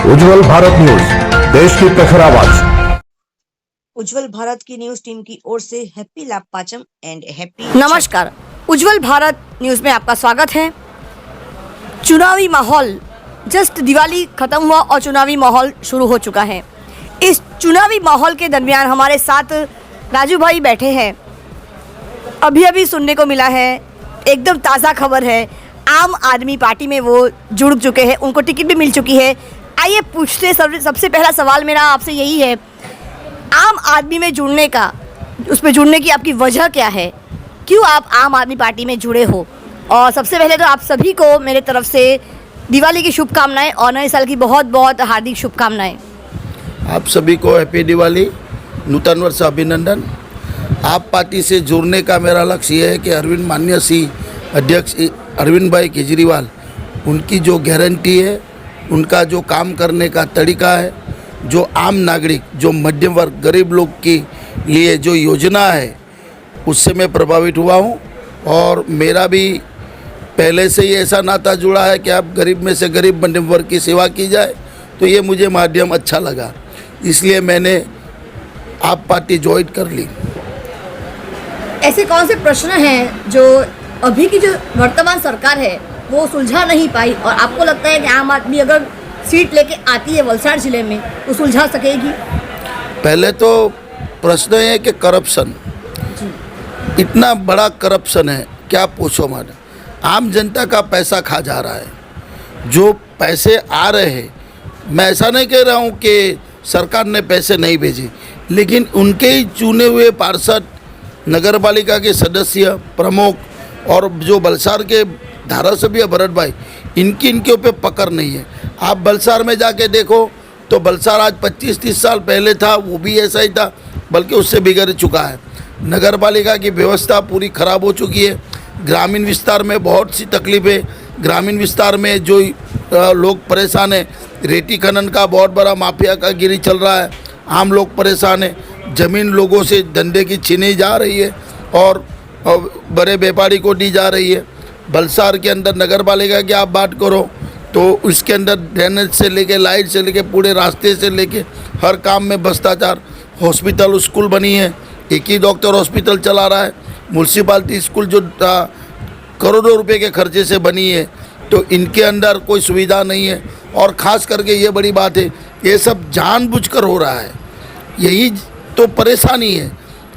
उज्जवल Bharat news, देश की प्रखर आवाज। उज्जवल भारत की न्यूज टीम की ओर से हैप्पी लाभ पाचम एंड हैप्पी नमस्कार, उज्जवल भारत न्यूज में आपका स्वागत है। चुनावी माहौल, जस्ट दिवाली खत्म हुआ और चुनावी माहौल शुरू हो चुका है। इस चुनावी माहौल के दरमियान हमारे साथ राजू भाई बैठे हैं। अभी सुनने को मिला है, एकदम ताज़ा खबर है, आम आदमी पार्टी में वो जुड़ चुके हैं, उनको टिकट भी मिल चुकी है। आइए पूछते, सबसे पहला सवाल मेरा आपसे यही है, आम आदमी में जुड़ने का, उसमें जुड़ने की आपकी वजह क्या है? क्यों आप आम आदमी पार्टी में जुड़े हो? और सबसे पहले तो आप सभी को मेरे तरफ से दिवाली की शुभकामनाएं और नए साल की बहुत बहुत हार्दिक शुभकामनाएं। आप सभी को हैप्पी दिवाली, नूतन वर्ष अभिनंदन। आप पार्टी से जुड़ने का मेरा लक्ष्य ये है कि अरविंद माननीय सी अध्यक्ष अरविंद भाई केजरीवाल, उनकी जो गारंटी है, उनका जो काम करने का तरीका है, जो आम नागरिक, जो मध्यम वर्ग, गरीब लोग के लिए जो योजना है, उससे मैं प्रभावित हुआ हूँ। और मेरा भी पहले से ही ऐसा नाता जुड़ा है कि आप गरीब में से गरीब मध्यम वर्ग की सेवा की जाए, तो ये मुझे माध्यम अच्छा लगा, इसलिए मैंने आप पार्टी ज्वाइन कर ली। ऐसे कौन से प्रश्न हैं जो अभी की जो वर्तमान सरकार है वो सुलझा नहीं पाई और आपको लगता है कि आम आदमी अगर सीट लेके आती है वलसाड़ जिले में तो सुलझा सकेगी? पहले तो प्रश्न है कि करप्शन, इतना बड़ा करप्शन है, क्या पूछो मत। आम जनता का पैसा खा जा रहा है। जो पैसे आ रहे हैं, मैं ऐसा नहीं कह रहा हूँ कि सरकार ने पैसे नहीं भेजे, लेकिन उनके ही चुने हुए पार्षद, नगर पालिका के सदस्य, प्रमुख और जो बलसार के धारासभ्य भरत भाई, इनके ऊपर पकड़ नहीं है। आप बलसार में जाके देखो तो बलसार आज 25-30 साल पहले था, वो भी ऐसा ही था, बल्कि उससे बिगड़ चुका है। नगर पालिका की व्यवस्था पूरी खराब हो चुकी है। ग्रामीण विस्तार में बहुत सी तकलीफें, ग्रामीण विस्तार में जो लोग परेशान हैं, रेती खनन का बहुत बड़ा माफिया का गिरी चल रहा है, आम लोग परेशान हैं। ज़मीन लोगों से धंधे की छीनी जा रही है और बड़े व्यापारी को दी जा रही है। बलसार के अंदर नगर पालिका की आप बात करो तो उसके अंदर ड्रेनेज से लेके, लाइट से लेके, पूरे रास्ते से लेके हर काम में भ्रष्टाचार। हॉस्पिटल, स्कूल बनी है, एक ही डॉक्टर हॉस्पिटल चला रहा है। म्यूनसिपालिटी स्कूल जो करोड़ों रुपए के खर्चे से बनी है, तो इनके अंदर कोई सुविधा नहीं है। और ख़ास करके ये बड़ी बात है, ये सब जानबूझकर हो रहा है। यही तो परेशानी है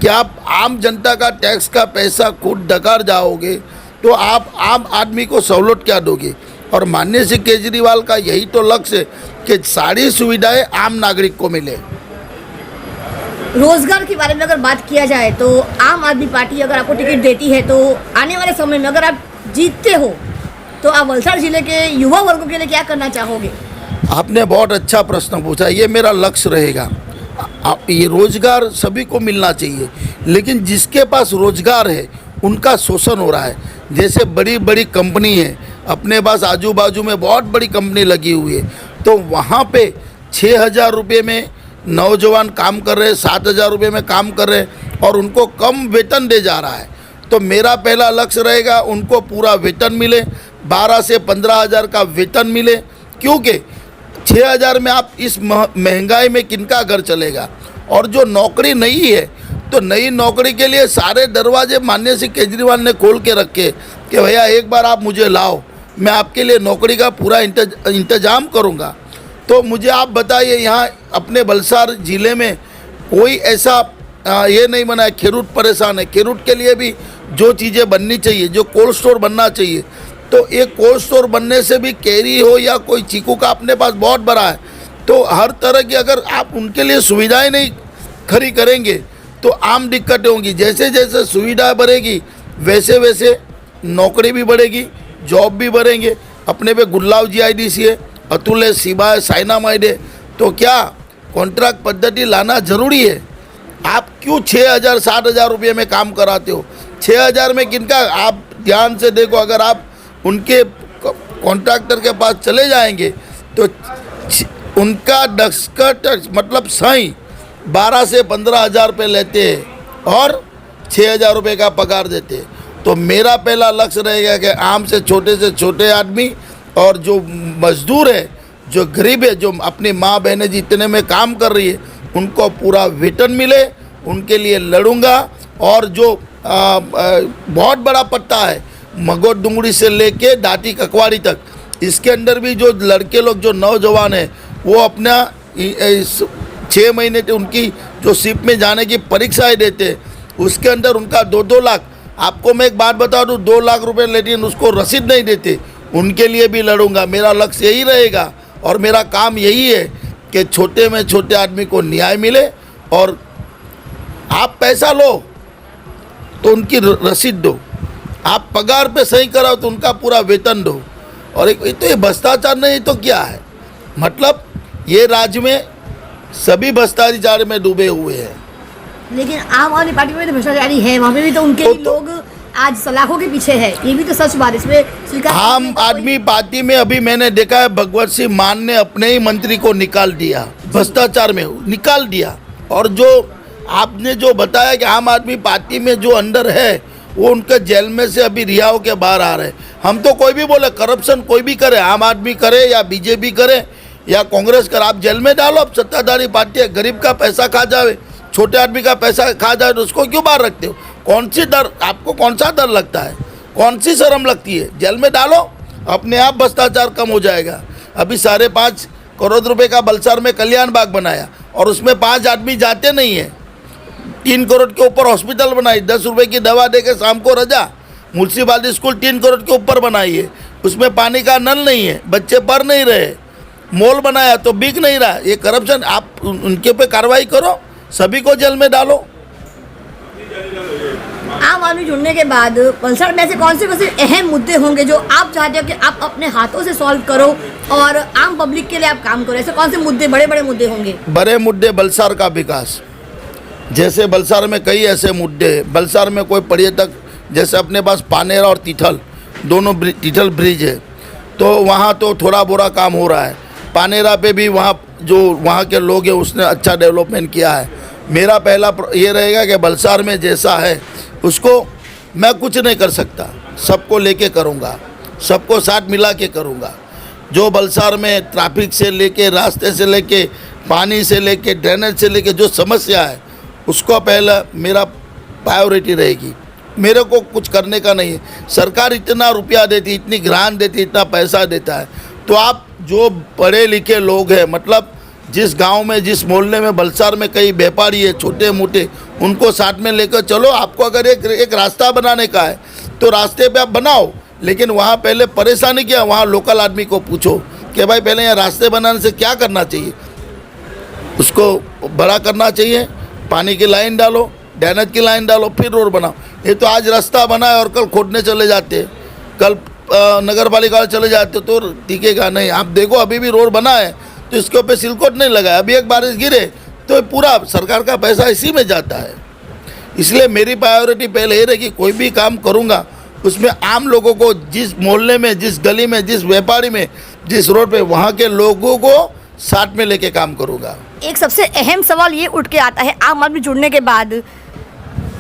कि आप आम जनता का टैक्स का पैसा खुद डकार जाओगे तो आप आम आदमी को सहूलत क्या दोगे? और माननीय श्री केजरीवाल का यही तो लक्ष्य है कि सारी सुविधाएं आम नागरिक को मिले। रोजगार के बारे में अगर बात किया जाए तो आम आदमी पार्टी अगर आपको टिकट देती है तो आने वाले समय में अगर आप जीतते हो तो आप वलसाड़ जिले के युवा वर्गों के लिए क्या करना चाहोगे? आपने बहुत अच्छा प्रश्न पूछा। ये मेरा लक्ष्य रहेगा। ये रोजगार सभी को मिलना चाहिए, लेकिन जिसके पास रोजगार है उनका शोषण हो रहा है। जैसे बड़ी बड़ी कंपनी है, अपने पास आजू बाजू में बहुत बड़ी कंपनी लगी हुई है, तो वहाँ पे 6,000 रुपये में नौजवान काम कर रहे हैं, 7,000 रुपये में काम कर रहे हैं और उनको कम वेतन दे जा रहा है। तो मेरा पहला लक्ष्य रहेगा उनको पूरा वेतन मिले, 12 से 15,000 का वेतन मिले, क्योंकि 6,000 में आप इस महंगाई में किनका घर चलेगा? और जो नौकरी नहीं है, तो नई नौकरी के लिए सारे दरवाजे माननीय श्री केजरीवाल ने खोल के रखे कि भैया एक बार आप मुझे लाओ, मैं आपके लिए नौकरी का पूरा इंतजाम करूंगा। तो मुझे आप बताइए, यहाँ अपने बलसार ज़िले में कोई ऐसा ये नहीं बना है। खेरूट परेशान है, खेरूट के लिए भी जो चीज़ें बननी चाहिए, जो कोल्ड स्टोर बनना चाहिए, तो एक कोल्ड स्टोर बनने से भी कैरी हो या कोई चीकू का अपने पास बहुत बड़ा है, तो हर तरह की अगर आप उनके लिए सुविधाएं नहीं खड़ी करेंगे तो आम दिक्कतें होंगी। जैसे जैसे सुविधा बढ़ेगी वैसे वैसे नौकरी भी बढ़ेगी, जॉब भी बढ़ेंगे। अपने पे गुल्लाव GIDC है, अतुल है, शिबा है, साइनामाइड है, तो क्या कॉन्ट्रैक्ट पद्धति लाना ज़रूरी है? आप क्यों 6,000 7,000 रुपये में काम कराते हो? 6,000 में किनका? आप ध्यान से देखो, अगर आप उनके कॉन्ट्रैक्टर के पास चले जाएंगे तो उनका दस्तखत मतलब सही 12 से 15,000 रुपये लेते हैं और 6,000 रुपये का पगार देते हैं। तो मेरा पहला लक्ष्य रहेगा कि आम से छोटे आदमी और जो मजदूर है जो गरीब है, जो अपनी माँ बहनें जितने में काम कर रही है, उनको पूरा वेतन मिले, उनके लिए लड़ूंगा। और जो बहुत बड़ा पट्टा है मगोट डुंगरी से लेके डाटी ककवाड़ी तक, इसके अंदर भी जो लड़के लोग, जो नौजवान हैं, वो अपना 6 महीने की उनकी जो शिप में जाने की परीक्षाएं देते हैं, उसके अंदर उनका 2-2 लाख। आपको मैं एक बात बता दूँ, 2 लाख रुपए लेकिन उसको रसीद नहीं देते, उनके लिए भी लड़ूंगा। मेरा लक्ष्य यही रहेगा और मेरा काम यही है कि छोटे में छोटे आदमी को न्याय मिले। और आप पैसा लो तो उनकी रसीद दो, आप पगार पे सही कराओ तो उनका पूरा वेतन दो। और एक तो ये भ्रष्टाचार नहीं तो क्या है? मतलब ये राज्य में सभी भ्रष्टाचार में डूबे हुए हैं। लेकिन आम आदमी पार्टी में तो भ्रष्टाचारी है, वहाँ पे भी तो उनके ही लोग आज सलाखों के पीछे है, ये भी तो सच बात। इसमें स्वीकार आम आदमी पार्टी में अभी मैंने देखा है, भगवत सिंह मान ने अपने ही मंत्री को निकाल दिया, भ्रष्टाचार में निकाल दिया। और जो आपने जो बताया कि आम आदमी पार्टी में जो अंदर है, वो उनके जेल में से अभी रिहा होकर बाहर आ रहे हैं। हम तो कोई भी बोले, करप्शन कोई भी करे, आम आदमी करे या बीजेपी करे या कांग्रेस करे, आप जेल में डालो। अब सत्ताधारी पार्टी है, गरीब का पैसा खा जाए, छोटे आदमी का पैसा खा जाए, तो उसको क्यों बाहर रखते हो? कौन सी डर आपको, कौन सा डर लगता है, कौन सी शर्म लगती है? जेल में डालो, अपने आप भ्रष्टाचार कम हो जाएगा। अभी 5.5 करोड़ रुपए का बलसार में कल्याण बाग बनाया और उसमें 5 आदमी जाते नहीं है। 3 करोड़ के ऊपर हॉस्पिटल बनाई, 10 रुपए की दवा देके शाम को रजा। म्यूनसिपालिटी स्कूल 3 करोड़ के ऊपर बनाई है, उसमें पानी का नल नहीं है, बच्चे पढ़ नहीं रहे। मॉल बनाया तो बिक नहीं रहा। ये करप्शन, आप उनके पे कार्रवाई करो, सभी को जेल में डालो। आम आदमी जुड़ने के बाद वलसाड़ में ऐसे कौन से अहम मुद्दे होंगे जो आप चाहते हो कि आप अपने हाथों से सॉल्व करो और आम पब्लिक के लिए आप काम करो? ऐसे कौन से मुद्दे, बड़े बड़े मुद्दे होंगे? बड़े मुद्दे, बलसार का विकास। जैसे बलसार में कई ऐसे मुद्दे हैं। बलसार में कोई पर्यटक, जैसे अपने पास पानेरा और तिथल, दोनों तिथल ब्रिज है, तो वहाँ तो थोड़ा बोरा काम हो रहा है। पानेरा पे भी वहाँ जो वहाँ के लोग हैं, उसने अच्छा डेवलपमेंट किया है। मेरा पहला ये रहेगा कि बलसार में जैसा है उसको मैं कुछ नहीं कर सकता, सबको लेके करूँगा, सबको साथ मिला के करूँगा। जो बलसार में ट्रैफिक से लेके, रास्ते से लेके, पानी से लेके, ड्रेनेज से लेके जो समस्या है, उसको पहला मेरा प्रायोरिटी रहेगी। मेरे को कुछ करने का नहीं है। सरकार इतना रुपया देती, इतनी ग्रांट देती, इतना पैसा देता है, तो आप जो पढ़े लिखे लोग हैं, मतलब जिस गांव में, जिस मोहल्ले में, बलसार में कई व्यापारी है छोटे मोटे, उनको साथ में लेकर चलो। आपको अगर एक रास्ता बनाने का है तो रास्ते पे आप बनाओ, लेकिन वहाँ पहले परेशानी क्या, वहाँ लोकल आदमी को पूछो कि भाई पहले यहाँ रास्ते बनाने से क्या करना चाहिए। उसको बड़ा करना चाहिए, पानी की लाइन डालो, ड्रेनेज की लाइन डालो, फिर रोड बनाओ। ये तो आज रास्ता बना है और कल खोदने चले जाते हैं, कल नगर पालिका चले जाते तो टिकेगा नहीं। आप देखो अभी भी रोड बना है तो इसके ऊपर सिलकोट नहीं लगा है। अभी एक बारिश गिरे तो पूरा सरकार का पैसा इसी में जाता है। इसलिए मेरी प्रायोरिटी पहले ये रहेगी, कोई भी काम करूँगा उसमें आम लोगों को, जिस मोहल्ले में, जिस गली में, जिस व्यापारी में, जिस रोड पे, वहाँ के लोगों को साथ में लेके काम करूँगा। एक सबसे अहम सवाल ये उठ के आता है आम आदमी जुड़ने के बाद,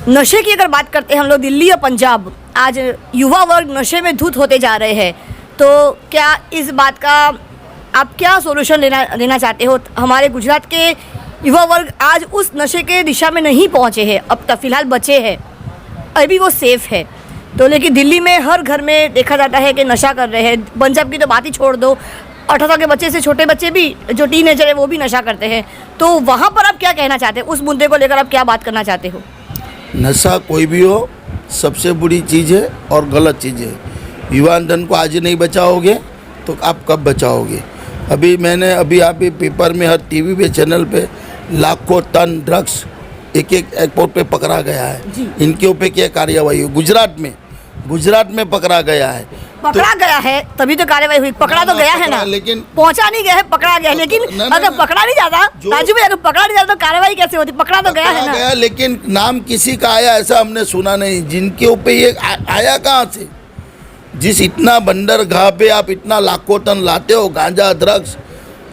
नशे की अगर बात करते हैं हम लोग, दिल्ली और पंजाब, आज युवा वर्ग नशे में धुत होते जा रहे हैं, तो क्या इस बात का आप क्या सोल्यूशन लेना चाहते हो? हमारे गुजरात के युवा वर्ग आज उस नशे के दिशा में नहीं पहुंचे हैं, अब तक फिलहाल बचे हैं, अभी वो सेफ है, तो लेकिन दिल्ली में हर घर में देखा जाता है कि नशा कर रहे हैं। पंजाब की तो बात ही छोड़ दो, 18 के बच्चे से छोटे बच्चे भी, जो टीनेजर है, वो भी नशा करते हैं। तो वहाँ पर आप क्या कहना चाहते हैं? उस मुद्दे को लेकर आप क्या बात करना चाहते हो? नशा कोई भी हो, सबसे बुरी चीज़ है और गलत चीज़ है। युवा धन को आज नहीं बचाओगे तो आप कब बचाओगे? अभी मैंने आप पेपर में, हर टीवी पे, चैनल पे लाखों टन ड्रग्स एक एयरपोर्ट पे पकड़ा गया है। इनके ऊपर क्या कार्यवाही हुई? गुजरात में पकड़ा गया है। पकड़ा गया है तभी तो कार्रवाई हुई। पकड़ा तो गया है ना, लेकिन पहुंचा नहीं गया है, पकड़ा गया है। लेकिन अगर पकड़ा नहीं जाता राजू भाई, अगर पकड़ा नहीं जाता तो कार्रवाई कैसे होती? पकड़ा तो गया है ना। लेकिन नाम किसी का आया ऐसा हमने सुना नहीं। जिनके ऊपर ये आया कहाँ से? जिस इतना बंदरगाह पे आप इतना लाखों टन लाते हो गांजा, ड्रग्स,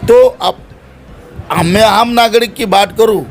तो अब मैं आम नागरिक की बात करूं,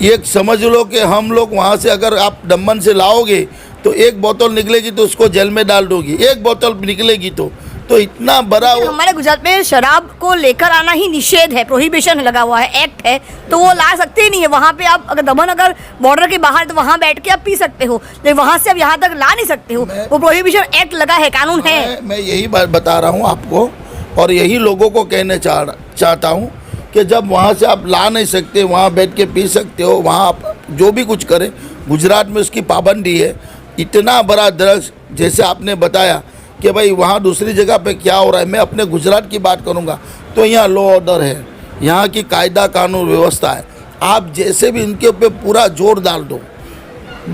ये समझ लो कि हम लोग वहाँ से अगर आप दमन से लाओगे तो एक बोतल निकलेगी तो उसको जेल में डाल दोगी, एक बोतल निकलेगी तो तो इतना बड़ा हमारे गुजरात में शराब को लेकर आना ही निषेध है, प्रोहिबिशन लगा हुआ है, एक्ट है, तो वो ला सकते ही नहीं है। वहाँ पे आप अगर दमन अगर बॉर्डर के बाहर तो वहाँ बैठ के आप पी सकते हो, लेकिन वहाँ से आप यहाँ तक ला नहीं सकते हो। वो प्रोहिबिशन एक्ट लगा है, कानून है। मैं यही बात बता रहा हूँ आपको, और यही लोगों को कहना चाहता हूँ कि जब वहाँ से आप ला नहीं सकते, वहाँ बैठ के पी सकते हो, वहाँ आप जो भी कुछ करें, गुजरात में उसकी पाबंदी है। इतना बड़ा ड्रग्स, जैसे आपने बताया कि भाई वहाँ दूसरी जगह पे क्या हो रहा है, मैं अपने गुजरात की बात करूँगा तो यहाँ लॉ ऑर्डर है, यहाँ की कायदा कानून व्यवस्था है। आप जैसे भी इनके ऊपर पूरा जोर डाल दो,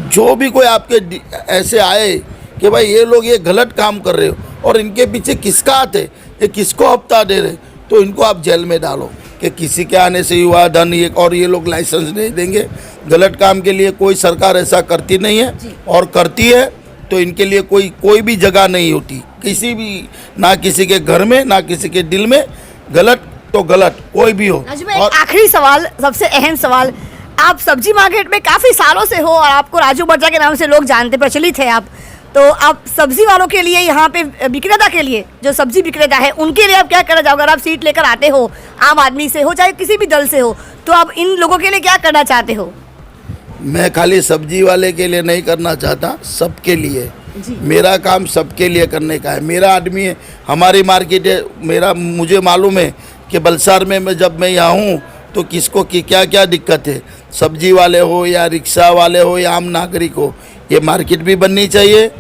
जो भी कोई आपके ऐसे आए कि भाई ये लोग ये गलत काम कर रहे हो और इनके पीछे किसका हाथ है, ये किसको हफ्ता दे रहे, तो इनको आप जेल में डालो कि किसी के आने से युवा धन ये, और ये लोग लाइसेंस नहीं देंगे। गलत काम के लिए कोई सरकार ऐसा करती नहीं है, और करती है तो इनके लिए कोई भी जगह नहीं होती, किसी भी, ना किसी के घर में ना किसी के दिल में। गलत तो गलत कोई भी हो। और आखिरी सवाल, सबसे अहम सवाल, आप सब्जी मार्केट में काफ़ी सालों से हो और आपको राजू बर्जा के नाम से लोग जानते, प्रचलित है आप, तो आप सब्जी वालों के लिए, यहाँ पे विक्रेता के लिए, जो सब्जी विक्रेता है उनके लिए आप क्या करना चाहोगे? अगर आप सीट लेकर आते हो, आम आदमी से हो चाहे किसी भी दल से हो, तो आप इन लोगों के लिए क्या करना चाहते हो? मैं खाली सब्जी वाले के लिए नहीं करना चाहता, सबके लिए। मेरा काम सबके लिए करने का है। मेरा आदमी है, हमारी मार्केट है, मुझे मालूम है कि बलसार में जब मैं यहाँ हूँ तो किसको की क्या क्या दिक्कत है, सब्जी वाले हो या रिक्शा वाले हो या आम नागरिक हो। ये मार्केट भी बननी चाहिए,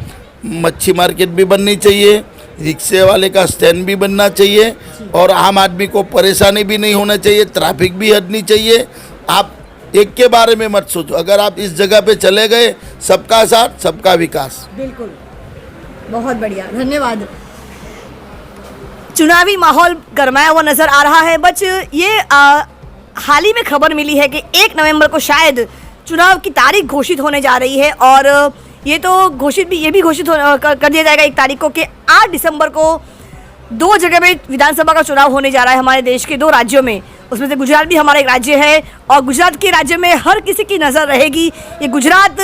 मच्छी मार्केट भी बननी चाहिए, रिक्शे वाले का स्टैंड भी बनना चाहिए, और आम आदमी को परेशानी भी नहीं होना चाहिए, ट्रैफिक भी हटनी चाहिए। आप एक के बारे में मत सोचो, अगर आप इस जगह पे चले गए, सबका साथ सबका विकास। बिल्कुल, बहुत बढ़िया, धन्यवाद। चुनावी माहौल गरमाया हुआ नजर आ रहा है। बच ये हाल ही में खबर मिली है कि 1 नवंबर को शायद चुनाव की तारीख घोषित होने जा रही है, और ये भी घोषित कर दिया जाएगा 1 तारीख को कि 8 दिसंबर को 2 जगह पे विधानसभा का चुनाव होने जा रहा है हमारे देश के 2 राज्यों में। उसमें से गुजरात भी हमारा एक राज्य है, और गुजरात के राज्य में हर किसी की नज़र रहेगी। ये गुजरात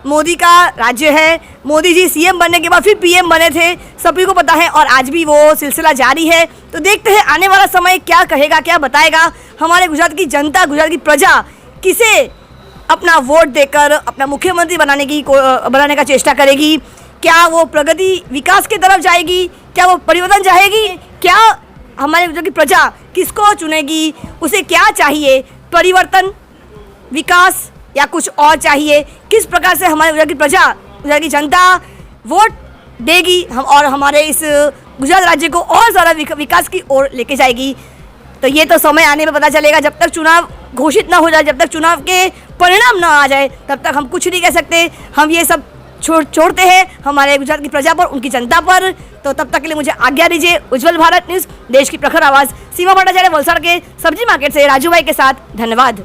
मोदी का राज्य है। मोदी जी सीएम बनने के बाद फिर पीएम बने थे, सभी को पता है, और आज भी वो सिलसिला जारी है। तो देखते हैं आने वाला समय क्या कहेगा, क्या बताएगा। हमारे गुजरात की जनता, गुजरात की प्रजा किसे अपना वोट देकर अपना मुख्यमंत्री बनाने का चेष्टा करेगी? क्या वो प्रगति विकास की तरफ जाएगी? क्या वो परिवर्तन चाहेगी? क्या हमारे गुजरात की प्रजा किसको चुनेगी? उसे क्या चाहिए, परिवर्तन, विकास या कुछ और चाहिए? किस प्रकार से हमारे गुजरात की प्रजा, गुजरात की जनता वोट देगी हम, और हमारे इस गुजरात राज्य को और ज़्यादा विकास की ओर लेके जाएगी? तो ये तो समय आने में पता चलेगा। जब तक चुनाव घोषित ना हो जाए, जब तक चुनाव के परिणाम ना आ जाए, तब तक हम कुछ नहीं कह सकते। हम ये सब छोड़ते हैं हमारे गुजरात की प्रजा पर, उनकी जनता पर। तो तब तक के लिए मुझे आज्ञा दीजिए। उज्जवल भारत न्यूज़, देश की प्रखर आवाज़, सीमा भट्टाचार्य, वलसाड़ के सब्जी मार्केट से राजू भाई के साथ। धन्यवाद।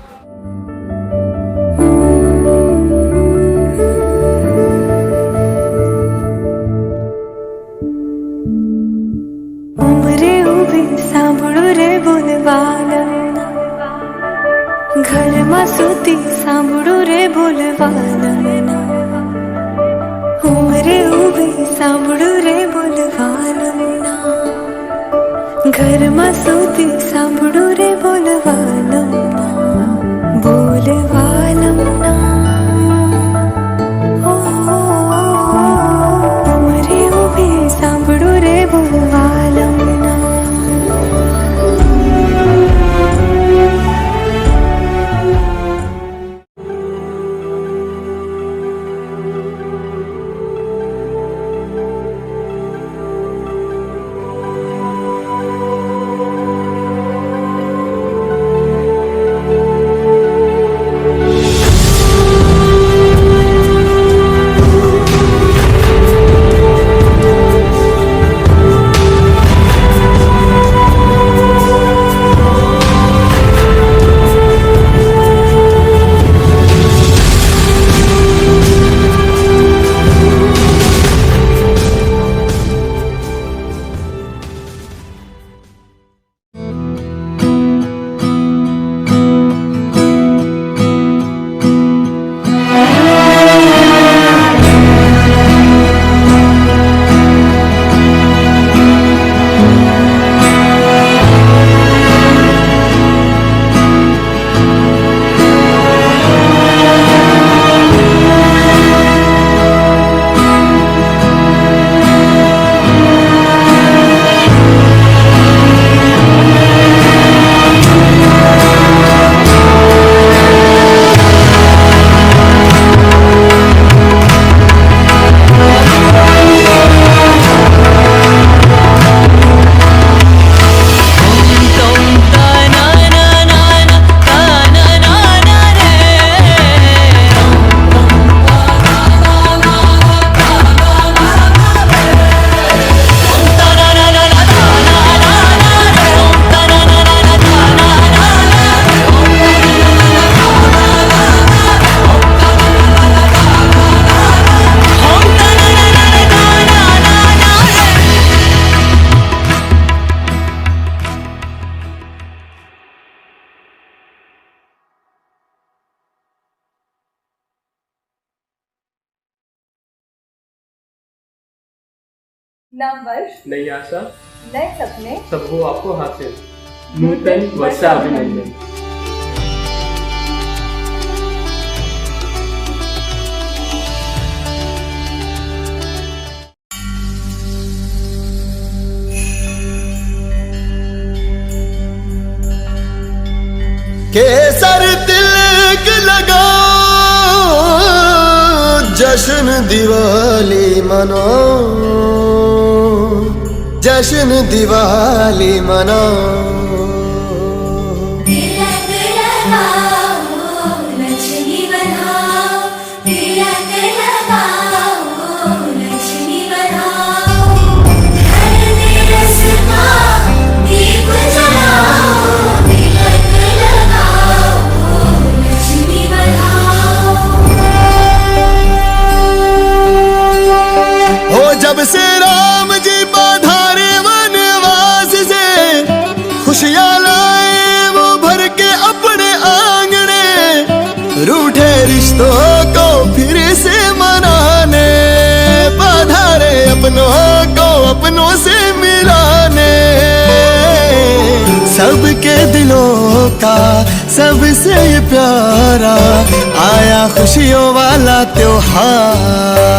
ઘરમાં સૂતી સાંભળો રે બોલવાના, ઉમરે ઊભી સાંભળો રે બોલવાના, ઘરમાં સૂતી સાંભળો રે બોલવાના, બોલવાના, ઉમરે ઊભી સાંભળો રે બોલવાના. नव वर्ष, नई आशा, नए सपने, सब हो आपको हासिल। नूतन वर्षाभिनंदन। केसर तिलक लगाओ, जश्न दिवाली मनाओ, जश्न दिवाली मनाओ। तिलक लगाओ, लक्ष्मी बनाओ, तिलक लगाओ, लक्ष्मी बनाओ। घर में रस का दीप जलाओ, तिलक लगाओ, लक्ष्मी बनाओ। हो जब से राम जी पधारे वनवास से, खुशियाँ लाए वो भर के अपने आंगने, रूठे रिश्तों को फिर से मनाने, पधारे अपनों को अपनों से मिलाने। सबके दिलों का सबसे प्यारा आया खुशियों वाला त्योहार।